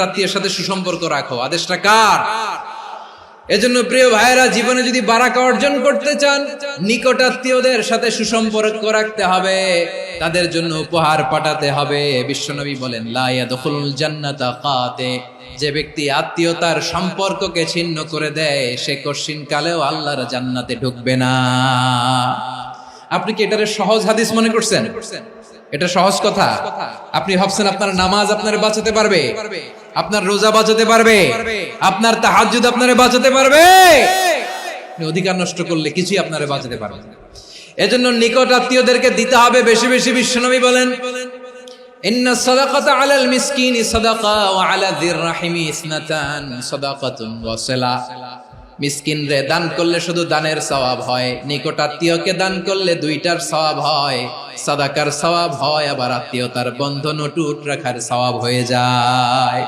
আত্মীয়ের সাথে সুসম্পর্ক রাখো। আদেশটা কার? এজন্য প্রিয় ভাইয়েরা, জীবনে যদি বারাকা অর্জন করতে চান, নিকট আত্মীয়দের সাথে সুসম্পর্ক রাখতে হবে, তাদের জন্য উপহার পাঠাতে হবে। বিশ্বনবী বলেন, লা ইয়াদখুলুল জান্নাতা কাতে, যে ব্যক্তি আত্মীয়তার সম্পর্ককে ছিন্ন করে দেয়, সে কশিন কালেও আল্লাহর জান্নাতে ঢুকবে না। আপনি কি এটারে সহজ হাদিস মনে করছেন? এটা সহজ কথা? আপনি ভাবছেন আপনার নামাজ আপনারে বাঁচাতে পারবে, আপনার রোজা বাঁচাতে পারবে, আপনার তাহাজ্জুদ আপনারে বাঁচাতে পারবে? অধিকার নষ্ট করলে কিছুই আপনারে বাঁচাতে পারবে না। এজন্য নিকট আত্মীয়দেরকে দিতে হবে বেশি বেশি। বিশ্বনবী বলেন, ইন্না সাদাকাতা আলাল মিসকিনি সাদাকা ওয়া আলা যির রাহিমি ইসনাতান সাদাকাতুন ওয়া সিলা। মিসকিন রে দান করলে শুধু দানের সওয়াব হয়, নিকট আত্মীয়কে দান করলে দুইটার সওয়াব হয়, সাদাকার সওয়াব হয়, আবার আত্মীয়তার বন্ধন অটুট রাখার সওয়াব হয়ে যায়।